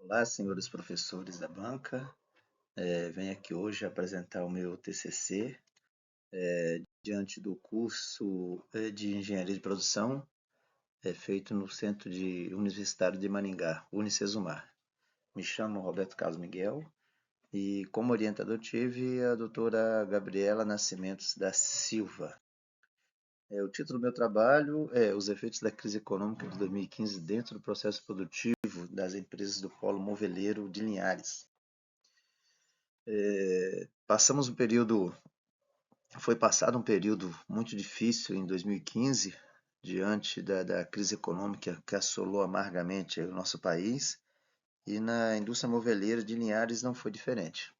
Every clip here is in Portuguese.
Olá, senhores professores da banca. Venho aqui hoje apresentar o meu TCC diante do curso de Engenharia de Produção feito no Centro Universitário de Maringá, Unicesumar. Me chamo Roberto Carlos Miguel e como orientador tive a doutora Gabriela Nascimentos da Silva. O título do meu trabalho é Os efeitos da crise econômica de 2015 dentro do processo produtivo das empresas do Polo Moveleiro de Linhares. Passamos um período, foi passado um período muito difícil em 2015, diante da crise econômica que assolou amargamente o nosso país, e na indústria moveleira de Linhares não foi diferente.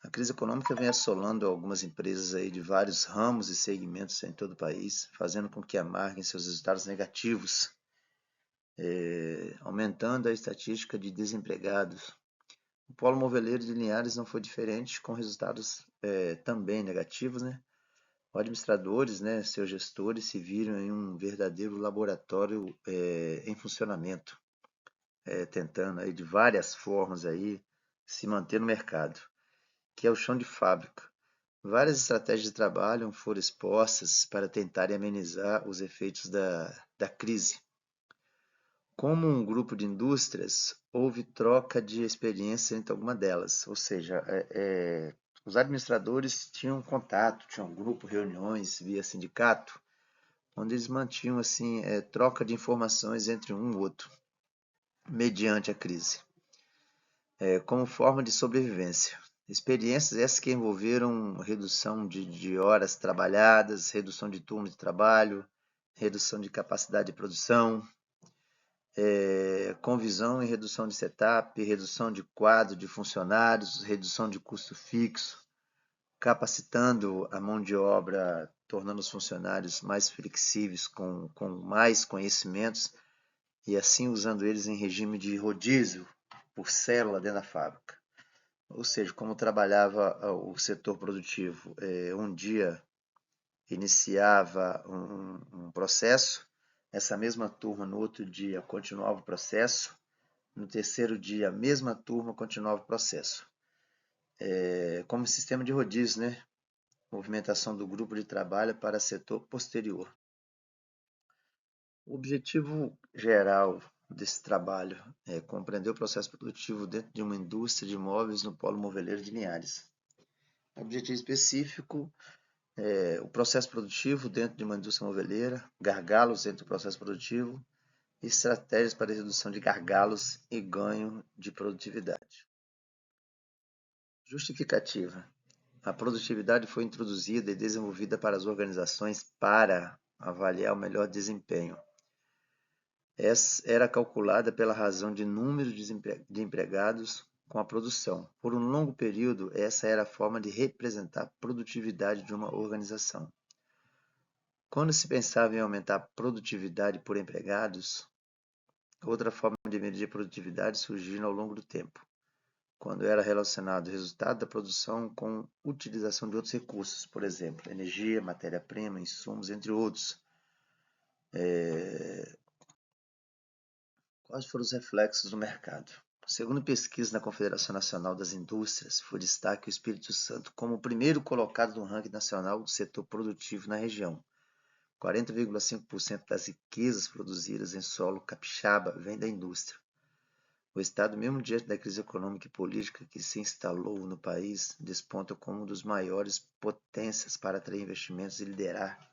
A crise econômica vem assolando algumas empresas aí de vários ramos e segmentos em todo o país, fazendo com que amarguem seus resultados negativos, aumentando a estatística de desempregados. O polo moveleiro de Linhares não foi diferente, com resultados também negativos, né? Os administradores, né, seus gestores se viram em um verdadeiro laboratório em funcionamento, tentando aí de várias formas aí se manter no mercado, que é o chão de fábrica. Várias estratégias de trabalho foram expostas para tentarem amenizar os efeitos da crise. Como um grupo de indústrias, houve troca de experiência entre algumas delas, ou seja, os administradores tinham contato, tinham grupo, reuniões via sindicato, onde eles mantinham assim, troca de informações entre um e outro, mediante a crise, como forma de sobrevivência. Experiências essas que envolveram redução de horas trabalhadas, redução de turno de trabalho, redução de capacidade de produção, com visão em redução de setup, redução de quadro de funcionários, redução de custo fixo, capacitando a mão de obra, tornando os funcionários mais flexíveis, com mais conhecimentos, e assim usando eles em regime de rodízio por célula dentro da fábrica. Ou seja, como trabalhava o setor produtivo, um dia iniciava um processo, essa mesma turma no outro dia continuava o processo, no terceiro dia a mesma turma continuava o processo. Como sistema de rodízio, né? Movimentação do grupo de trabalho para setor posterior. O objetivo geral desse trabalho é compreender o processo produtivo dentro de uma indústria de móveis no polo moveleiro de Linhares. O objetivo específico é o processo produtivo dentro de uma indústria moveleira, gargalos dentro do processo produtivo, estratégias para redução de gargalos e ganho de produtividade. Justificativa. A produtividade foi introduzida e desenvolvida para as organizações para avaliar o melhor desempenho. Essa era calculada pela razão de número de empregados com a produção. Por um longo período, essa era a forma de representar a produtividade de uma organização. Quando se pensava em aumentar a produtividade por empregados, outra forma de medir a produtividade surgiu ao longo do tempo, quando era relacionado o resultado da produção com utilização de outros recursos, por exemplo, energia, matéria-prima, insumos, entre outros. Quais foram os reflexos no mercado? Segundo pesquisa da Confederação Nacional das Indústrias, foi destaque o Espírito Santo como o primeiro colocado no ranking nacional do setor produtivo na região. 40,5% das riquezas produzidas em solo capixaba vem da indústria. O Estado, mesmo diante da crise econômica e política que se instalou no país, desponta como um dos maiores potências para atrair investimentos e liderar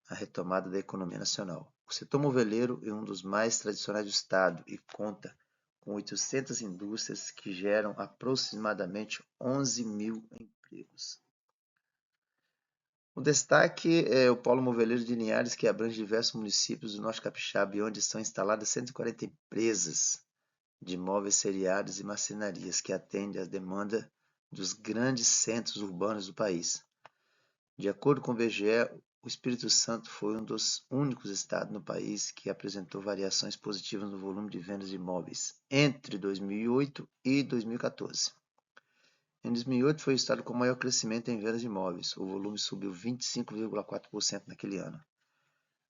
a retomada da economia nacional. O setor moveleiro é um dos mais tradicionais do Estado e conta com 800 indústrias que geram aproximadamente 11 mil empregos. O destaque é o Polo Moveleiro de Linhares, que abrange diversos municípios do Norte Capixaba e onde estão instaladas 140 empresas de móveis seriados e marcenarias que atendem à demanda dos grandes centros urbanos do país. De acordo com o IBGE, o Espírito Santo foi um dos únicos estados no país que apresentou variações positivas no volume de vendas de imóveis entre 2008 e 2014. Em 2008 foi o estado com maior crescimento em vendas de imóveis. O volume subiu 25,4% naquele ano.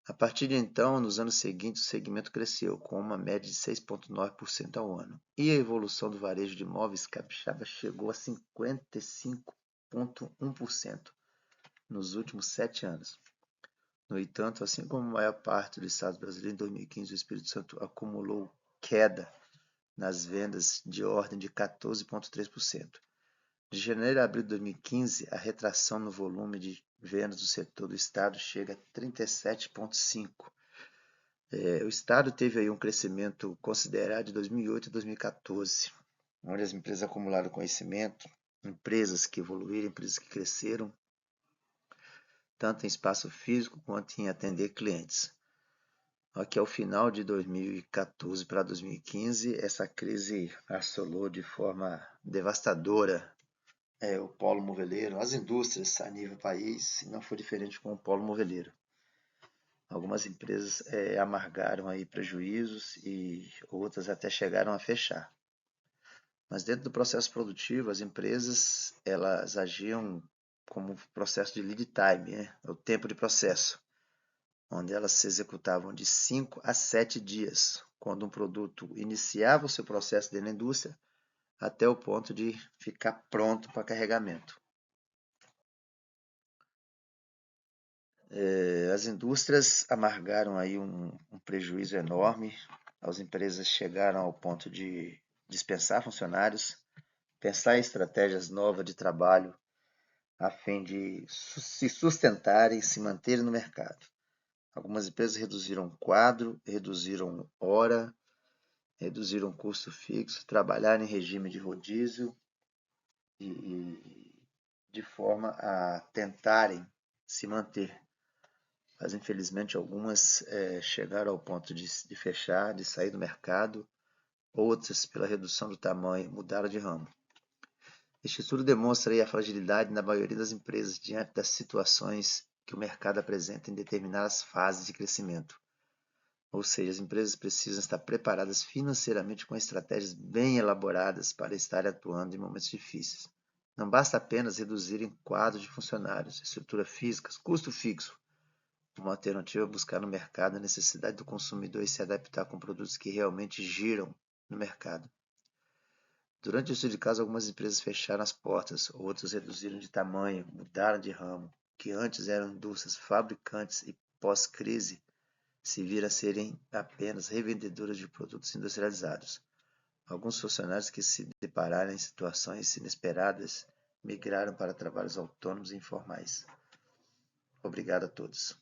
A partir de então, nos anos seguintes, o segmento cresceu, com uma média de 6,9% ao ano. E a evolução do varejo de imóveis capixaba chegou a 55,1% nos últimos 7 anos. No entanto, assim como a maior parte do Estado brasileiro, em 2015 o Espírito Santo acumulou queda nas vendas de ordem de 14,3%. De janeiro a abril de 2015, a retração no volume de vendas do setor do Estado chega a 37,5%. O Estado teve aí um crescimento considerável de 2008 a 2014, onde as empresas acumularam conhecimento, empresas que evoluíram, empresas que cresceram, tanto em espaço físico quanto em atender clientes. Aqui ao final de 2014 para 2015, essa crise assolou de forma devastadora o polo moveleiro, as indústrias a nível país, e não foi diferente com o polo moveleiro. Algumas empresas amargaram aí prejuízos e outras até chegaram a fechar. Mas dentro do processo produtivo, as empresas elas agiam como processo de lead time, o tempo de processo, onde elas se executavam de 5 a 7 dias, quando um produto iniciava o seu processo dentro da indústria, até o ponto de ficar pronto para carregamento. As indústrias amargaram aí um prejuízo enorme, as empresas chegaram ao ponto de dispensar funcionários, pensar em estratégias novas de trabalho a fim de se sustentarem e se manterem no mercado. Algumas empresas reduziram quadro, reduziram hora, reduziram custo fixo, trabalharam em regime de rodízio e de forma a tentarem se manter. Mas infelizmente algumas chegaram ao ponto de fechar, de sair do mercado, outras, pela redução do tamanho, mudaram de ramo. Este estudo demonstra aí a fragilidade na maioria das empresas diante das situações que o mercado apresenta em determinadas fases de crescimento. Ou seja, as empresas precisam estar preparadas financeiramente com estratégias bem elaboradas para estarem atuando em momentos difíceis. Não basta apenas reduzirem quadro de funcionários, estrutura física, custo fixo. Uma alternativa é buscar no mercado a necessidade do consumidor e se adaptar com produtos que realmente giram no mercado. Durante o estudo de caso, algumas empresas fecharam as portas, outras reduziram de tamanho, mudaram de ramo, que antes eram indústrias fabricantes e pós-crise se viram a serem apenas revendedoras de produtos industrializados. Alguns funcionários que se depararam em situações inesperadas migraram para trabalhos autônomos e informais. Obrigado a todos.